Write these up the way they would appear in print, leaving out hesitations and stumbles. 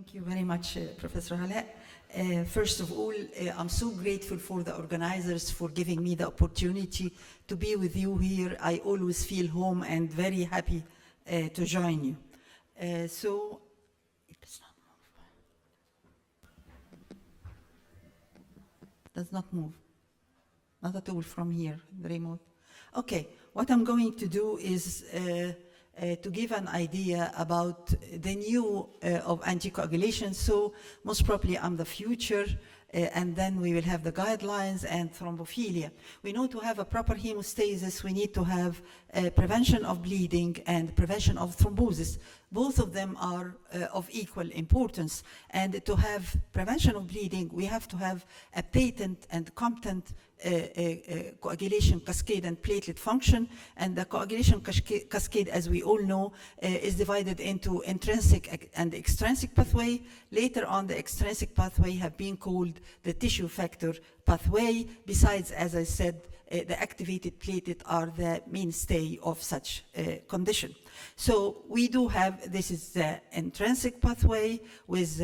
Thank you very much, Professor Hala. First of all, I'm so grateful for the organizers for giving me the opportunity to be with you here. I always feel home and very happy to join you. So, it does not move. Does not move. Not at all from here, the remote. Okay, what I'm going to do is to give an idea about the new of anticoagulation. So most probably I'm the future, and then we will have the guidelines and thrombophilia. We know to have a proper hemostasis, we need to have prevention of bleeding and prevention of thrombosis. Both of them are of equal importance. And to have prevention of bleeding, we have to have a patent and competent coagulation cascade and platelet function. And the coagulation cascade, as we all know, is divided into intrinsic and extrinsic pathway. Later on, the extrinsic pathway have been called the tissue factor pathway. Besides, as I said, the activated platelet are the mainstay of such condition. So we do have, this is the intrinsic pathway with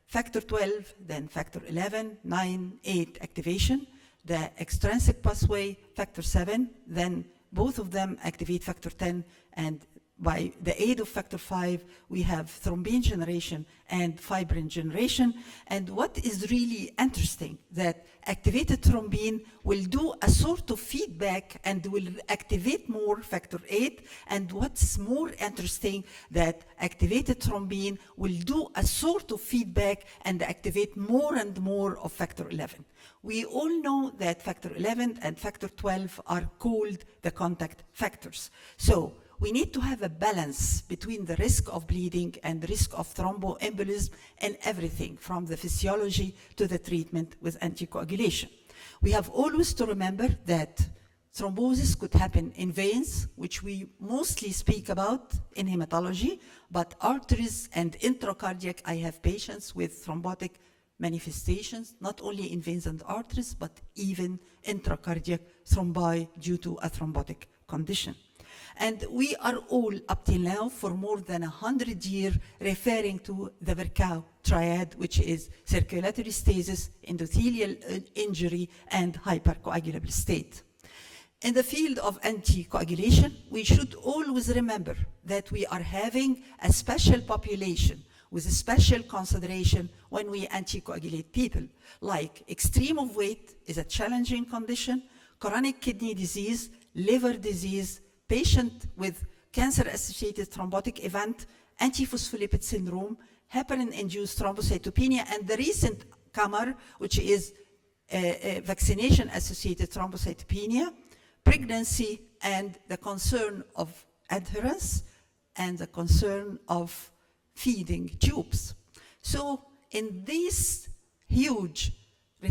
factor 12, then factor 11, 9, 8 activation. The extrinsic pathway, factor 7, then both of them activate factor 10, and by the aid of factor 5, we have thrombin generation and fibrin generation. And what is really interesting, that activated thrombin will do a sort of feedback and will activate more factor 8. And what's more interesting, that activated thrombin will do a sort of feedback and activate more and more of factor 11. We all know that factor 11 and factor 12 are called the contact factors. So we need to have a balance between the risk of bleeding and the risk of thromboembolism and everything from the physiology to the treatment with anticoagulation. We have always to remember that thrombosis could happen in veins, which we mostly speak about in hematology, but arteries and intracardiac, I have patients with thrombotic manifestations, not only in veins and arteries, but even intracardiac thrombi due to a thrombotic condition. And we are all, up till now, for more than 100 years, referring to the Virchow triad, which is circulatory stasis, endothelial injury, and hypercoagulable state. In the field of anticoagulation, we should always remember that we are having a special population with a special consideration when we anticoagulate people, like extreme of weight is a challenging condition, chronic kidney disease, liver disease, patient with cancer-associated thrombotic event, antiphospholipid syndrome, heparin-induced thrombocytopenia, and the recent comer, which is vaccination-associated thrombocytopenia, pregnancy, and the concern of adherence, and the concern of feeding tubes. So in these huge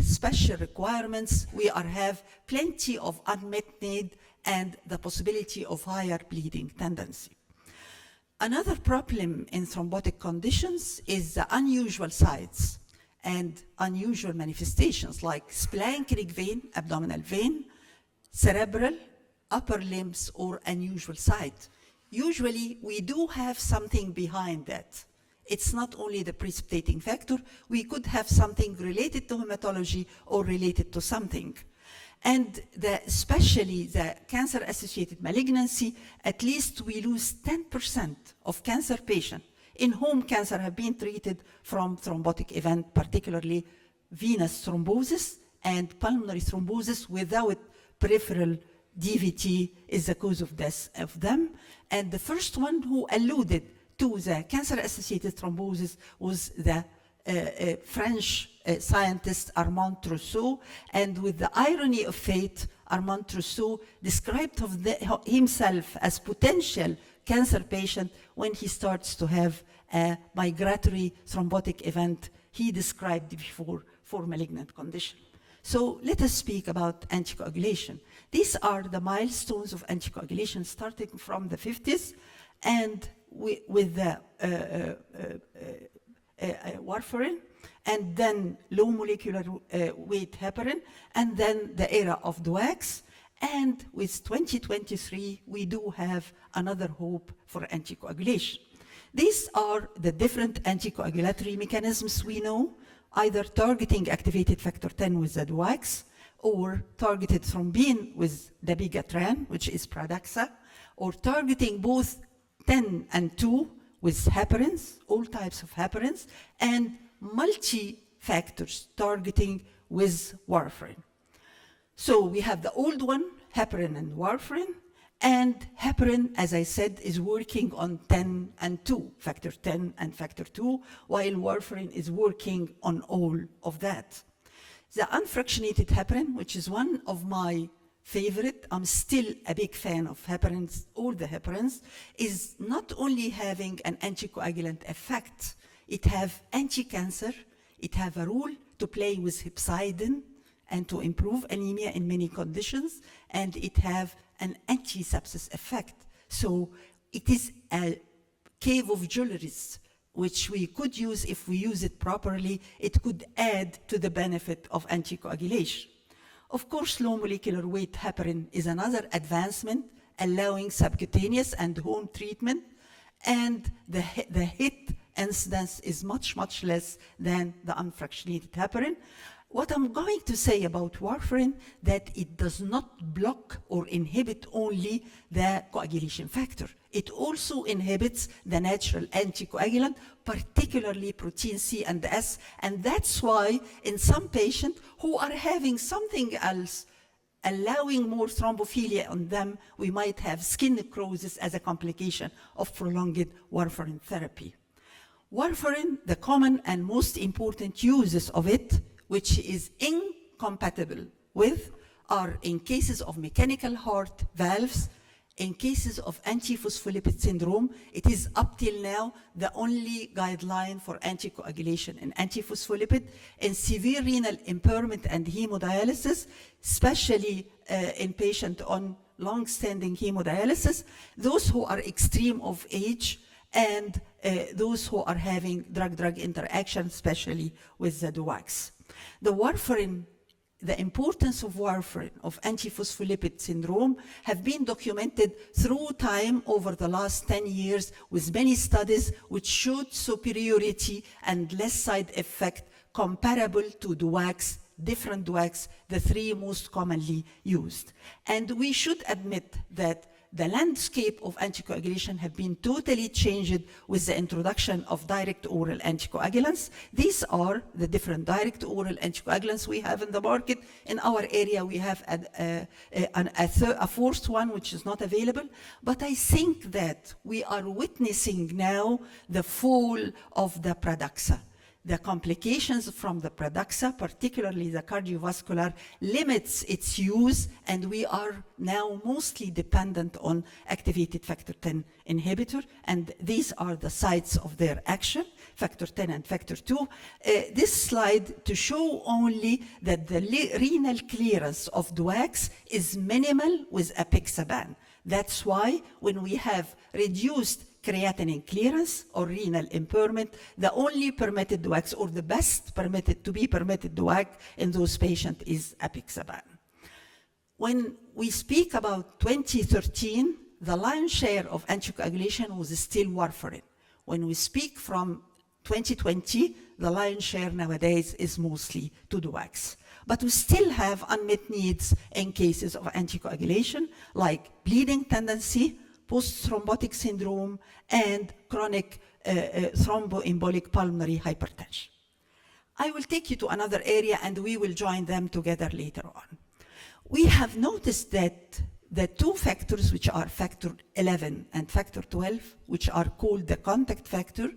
special requirements, we have plenty of unmet need and the possibility of higher bleeding tendency. Another problem in thrombotic conditions is the unusual sites and unusual manifestations like splanchnic vein, abdominal vein, cerebral, upper limbs, or unusual site. Usually, we do have something behind that. It's not only the precipitating factor, we could have something related to hematology or related to something. And especially the cancer-associated malignancy, at least we lose 10% of cancer patients in whom cancer have been treated from thrombotic event, particularly venous thrombosis and pulmonary thrombosis without peripheral DVT is the cause of death of them. And the first one who alluded to the cancer-associated thrombosis was the French scientist Armand Trousseau, and with the irony of fate, Armand Trousseau described himself as potential cancer patient when he starts to have a migratory thrombotic event he described before for malignant condition. So let us speak about anticoagulation. These are the milestones of anticoagulation starting from the 50s, and with the warfarin, and then low molecular weight heparin, and then the era of DOACS. And with 2023, we do have another hope for anticoagulation. These are the different anticoagulatory mechanisms we know, either targeting activated factor 10 with the DOACS, or targeted thrombin with dabigatran, which is Pradaxa, or targeting both 10 and 2 with heparins, all types of heparins, and multi-factors targeting with warfarin. So we have the old one, heparin and warfarin, and heparin, as I said, is working on 10 and 2, factor 10 and factor 2, while warfarin is working on all of that. The unfractionated heparin, which is one of my favorite, I'm still a big fan of heparins, all the heparins, is not only having an anticoagulant effect, it have anti-cancer, it have a role to play with hepcidin and to improve anemia in many conditions, and it have an anti-sepsis effect. So it is a cave of jewelries which we could use if we use it properly. It could add to the benefit of anticoagulation. Of course, low molecular weight heparin is another advancement, allowing subcutaneous and home treatment, and the hit incidence is much, much less than the unfractionated heparin. What I'm going to say about warfarin, that it does not block or inhibit only the coagulation factor. It also inhibits the natural anticoagulant, particularly protein C and S, and that's why in some patients who are having something else, allowing more thrombophilia on them, we might have skin necrosis as a complication of prolonged warfarin therapy. Warfarin, the common and most important uses of it, which is incompatible with, are in cases of mechanical heart valves, in cases of antiphospholipid syndrome. It is up till now the only guideline for anticoagulation in antiphospholipid. In severe renal impairment and hemodialysis, especially in patients on long-standing hemodialysis, those who are extreme of age, and those who are having drug-drug interaction, especially with the DOACS. The warfarin, the importance of warfarin, of antiphospholipid syndrome, have been documented through time over the last 10 years with many studies which showed superiority and less side effect comparable to DOACS, different DOACS, the three most commonly used. And we should admit that the landscape of anticoagulation have been totally changed with the introduction of direct oral anticoagulants. These are the different direct oral anticoagulants we have in the market. In our area, we have a fourth one, which is not available. But I think that we are witnessing now the fall of the Pradaxa. The complications from the Pradaxa, particularly the cardiovascular, limits its use, and we are now mostly dependent on activated factor 10 inhibitor, and these are the sites of their action, factor 10 and factor 2. This slide to show only that the renal clearance of DOACS is minimal with apixaban. That's why when we have reduced creatinine clearance or renal impairment, the only permitted DOACS, or the best permitted DOAC in those patients, is apixaban. When we speak about 2013, the lion's share of anticoagulation was still warfarin. When we speak from 2020, the lion's share nowadays is mostly to DOACS. But we still have unmet needs in cases of anticoagulation, like bleeding tendency, post-thrombotic syndrome, and chronic thromboembolic pulmonary hypertension. I will take you to another area, and we will join them together later on. We have noticed that the two factors, which are factor 11 and factor 12, which are called the contact factor,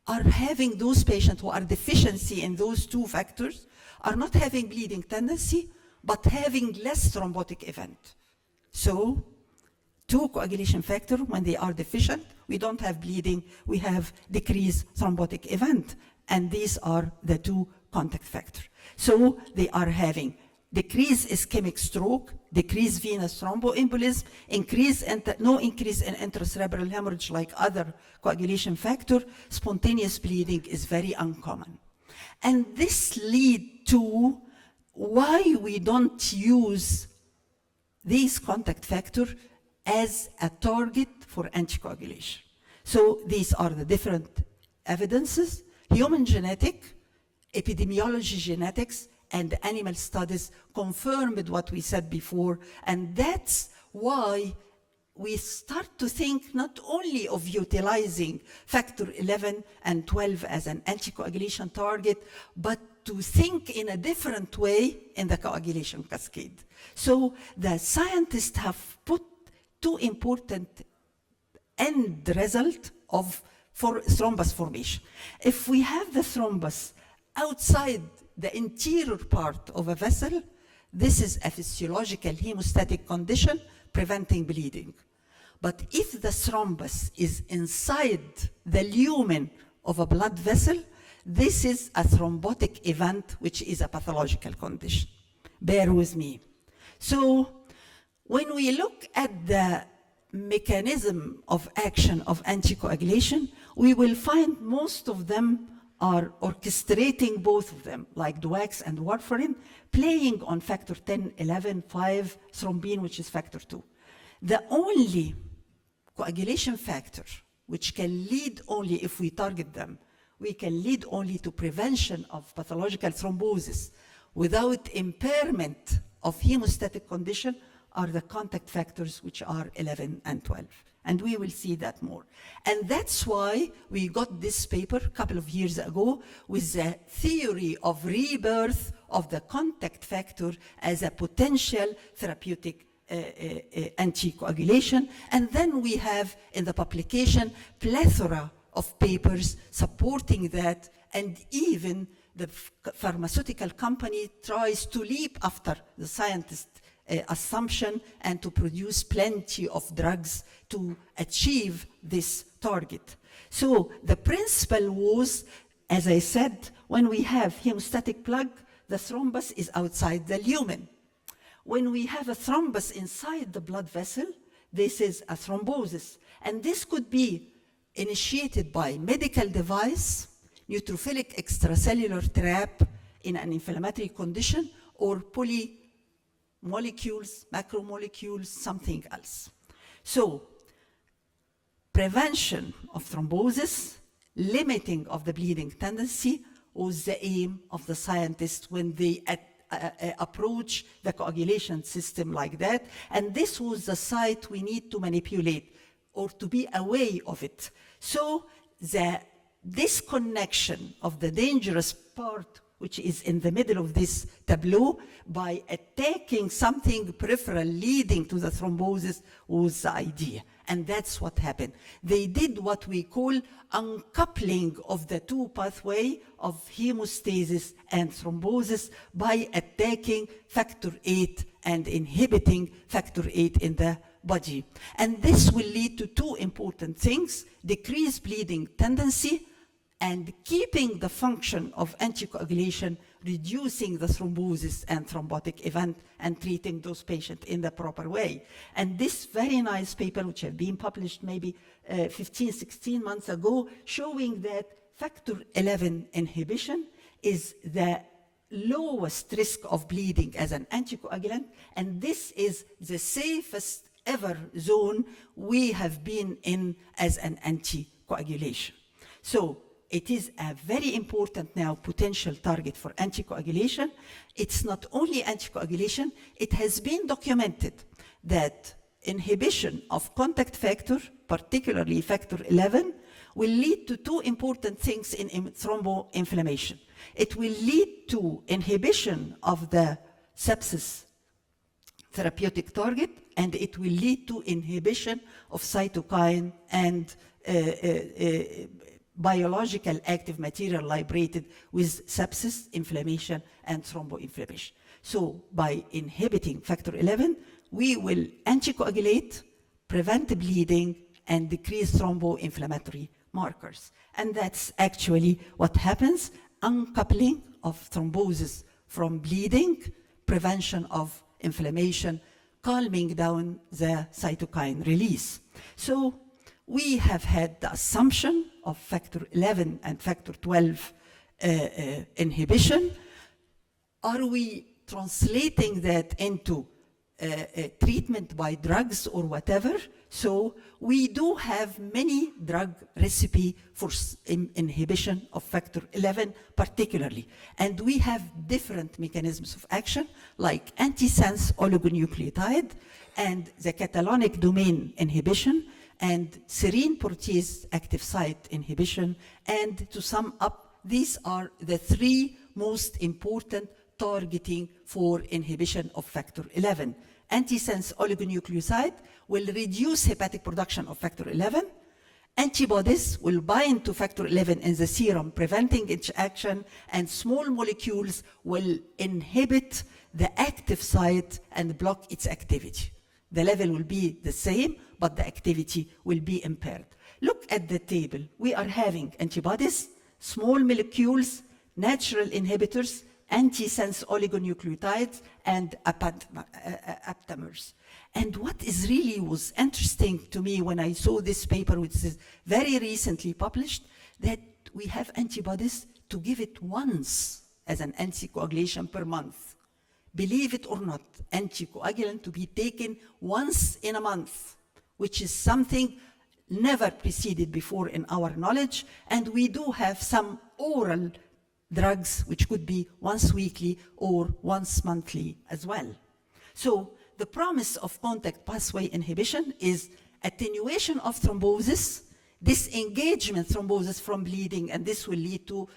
are having those patients who are deficiency in those two factors, are not having bleeding tendency, but having less thrombotic event. So, two coagulation factor, when they are deficient, we don't have bleeding, we have decreased thrombotic event. And these are the two contact factors. So they are having decreased ischemic stroke, decreased venous thromboembolism, no increase in intracerebral hemorrhage like other coagulation factor. Spontaneous bleeding is very uncommon. And this leads to why we don't use these contact factors as a target for anticoagulation. So these are the different evidences: human genetic, epidemiology genetics, and animal studies confirmed what we said before. And that's why we start to think not only of utilizing factor 11 and 12 as an anticoagulation target, but to think in a different way in the coagulation cascade. So the scientists have put two important end result of thrombus formation. If we have the thrombus outside the interior part of a vessel, this is a physiological hemostatic condition preventing bleeding. But if the thrombus is inside the lumen of a blood vessel, this is a thrombotic event, which is a pathological condition. Bear with me. So when we look at the mechanism of action of anticoagulation, we will find most of them are orchestrating both of them, like DOACS and warfarin, playing on factor 10, 11, 5, thrombin, which is factor 2. The only coagulation factor which can lead only, if we target them, we can lead only to prevention of pathological thrombosis without impairment of hemostatic condition are the contact factors, which are 11 and 12. And we will see that more. And that's why we got this paper a couple of years ago with the theory of rebirth of the contact factor as a potential therapeutic anticoagulation. And then we have in the publication plethora of papers supporting that, and even the pharmaceutical company tries to leap after the scientist assumption and to produce plenty of drugs to achieve this target. So the principle was, as I said, when we have hemostatic plaque, the thrombus is outside the lumen. When we have a thrombus inside the blood vessel, this is a thrombosis. And this could be initiated by medical device, neutrophilic extracellular trap in an inflammatory condition, or polymolecules, macromolecules, something else. So prevention of thrombosis, limiting of the bleeding tendency was the aim of the scientists when they approach the coagulation system like that. And this was the site we need to manipulate or to be aware of it. So the disconnection of the dangerous part, which is in the middle of this tableau, by attacking something peripheral leading to the thrombosis was the idea. And that's what happened. They did what we call uncoupling of the two pathways of hemostasis and thrombosis by attacking factor 8 and inhibiting factor 8 in the body. And this will lead to two important things: decreased bleeding tendency and keeping the function of anticoagulation, reducing the thrombosis and thrombotic event, and treating those patients in the proper way. And this very nice paper, which have been published maybe 15, 16 months ago, showing that factor 11 inhibition is the lowest risk of bleeding as an anticoagulant, and this is the safest ever zone we have been in as an anticoagulation. So it is a very important now potential target for anticoagulation. It's not only anticoagulation, it has been documented that inhibition of contact factor, particularly factor 11, will lead to two important things in thromboinflammation. It will lead to inhibition of the sepsis therapeutic target, and it will lead to inhibition of cytokine and biological active material liberated with sepsis, inflammation, and thromboinflammation. So by inhibiting factor 11, we will anticoagulate, prevent bleeding, and decrease thromboinflammatory markers. And that's actually what happens: uncoupling of thrombosis from bleeding, prevention of inflammation, calming down the cytokine release. So we have had the assumption of factor 11 and factor 12 inhibition. Are we translating that into treatment by drugs or whatever? So we do have many drug recipe for inhibition of factor 11 particularly. And we have different mechanisms of action like antisense oligonucleotide and the catalonic domain inhibition and serine protease active site inhibition. And to sum up, these are the three most important targeting for inhibition of factor 11. Antisense oligonucleotide will reduce hepatic production of factor 11. Antibodies will bind to factor 11 in the serum, preventing its action, and small molecules will inhibit the active site and block its activity. The level will be the same, but the activity will be impaired. Look at the table. We are having antibodies, small molecules, natural inhibitors, antisense oligonucleotides, and aptamers. And what is really was interesting to me when I saw this paper, which is very recently published, that we have antibodies to give it once as an anticoagulation per month. Believe it or not, anticoagulant to be taken once in a month, which is something never preceded before in our knowledge. And we do have some oral drugs which could be once weekly or once monthly as well. So the promise of contact pathway inhibition is attenuation of thrombosis, disengagement thrombosis from bleeding, and this will lead to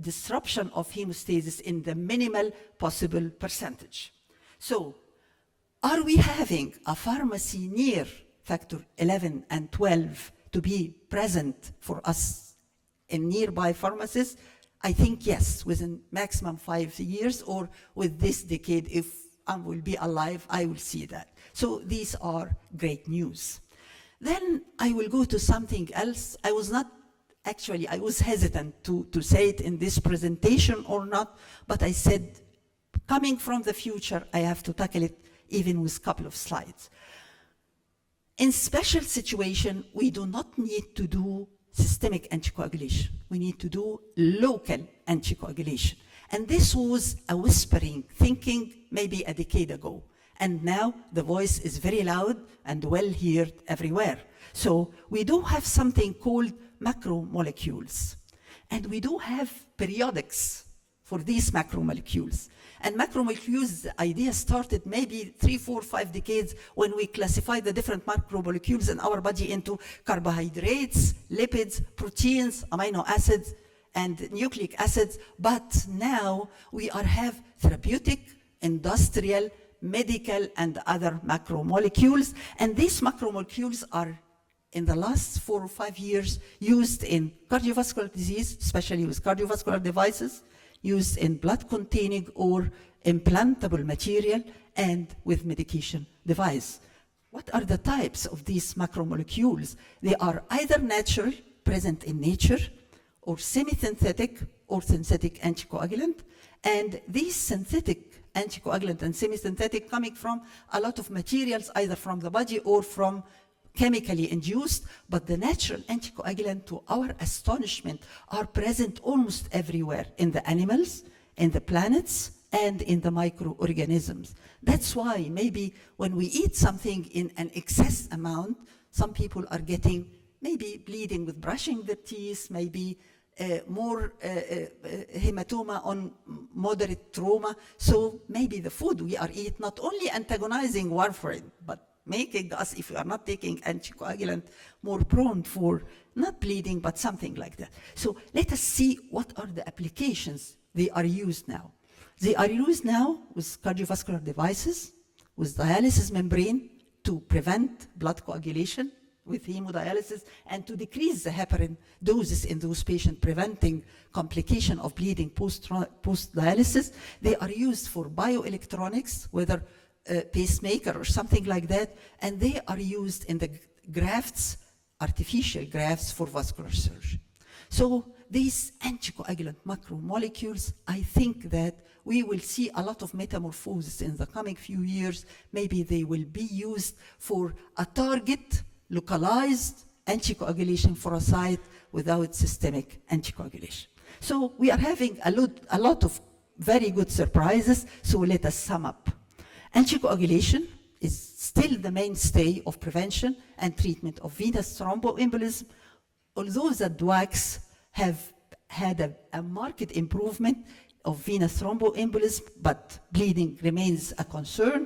disruption of hemostasis in the minimal possible percentage. So are we having a pharmacy near factor 11 and 12 to be present for us in nearby pharmacies? I think yes, within maximum 5 years or with this decade, if I will be alive, I will see that. So these are great news. Then I will go to something else. I was hesitant to say it in this presentation or not, but I said, coming from the future, I have to tackle it even with a couple of slides. In special situation, we do not need to do systemic anticoagulation. We need to do local anticoagulation. And this was a whispering, thinking maybe a decade ago. And now the voice is very loud and well heard everywhere. So we do have something called macromolecules. And we do have periodics for these macromolecules. And macromolecules, the idea started maybe 3, 4, 5 decades when we classified the different macromolecules in our body into carbohydrates, lipids, proteins, amino acids, and nucleic acids. But now we have therapeutic, industrial, medical, and other macromolecules. And these macromolecules are, in the last 4 or 5 years, used in cardiovascular disease, especially with cardiovascular devices, used in blood-containing or implantable material, and with medication device. What are the types of these macromolecules? They are either natural, present in nature, or semi-synthetic or synthetic anticoagulant. And these synthetic anticoagulant and semi-synthetic coming from a lot of materials, either from the body or from chemically induced, but the natural anticoagulant, to our astonishment, are present almost everywhere in the animals, in the planets, and in the microorganisms. That's why maybe when we eat something in an excess amount, some people are getting maybe bleeding with brushing their teeth, maybe more hematoma on moderate trauma. So maybe the food we are eating not only antagonizing warfarin, but making us, if we are not taking anticoagulant, more prone for not bleeding, but something like that. So let us see what are the applications they are used now. They are used now with cardiovascular devices, with dialysis membrane to prevent blood coagulation with hemodialysis and to decrease the heparin doses in those patients, preventing complication of bleeding post-dialysis. They are used for bioelectronics, whether pacemaker or something like that, and they are used in the grafts, artificial grafts for vascular surgery. So these anticoagulant macromolecules, I think that we will see a lot of metamorphosis in the coming few years. Maybe they will be used for a target, localized anticoagulation for a site without systemic anticoagulation. So we are having a lot of very good surprises, so let us sum up. Anticoagulation is still the mainstay of prevention and treatment of venous thromboembolism, although the DOACS have had a marked improvement of venous thromboembolism, but bleeding remains a concern.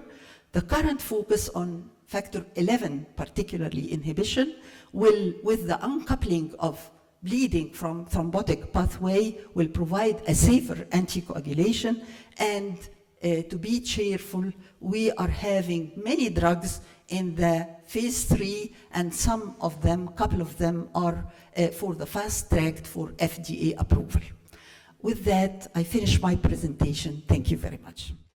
The current focus on factor 11, particularly inhibition, will, with the uncoupling of bleeding from thrombotic pathway, will provide a safer anticoagulation. And to be cheerful, we are having many drugs in the phase 3, and some of them, couple of them, are for the fast track for FDA approval. With that, I finish my presentation. Thank you very much.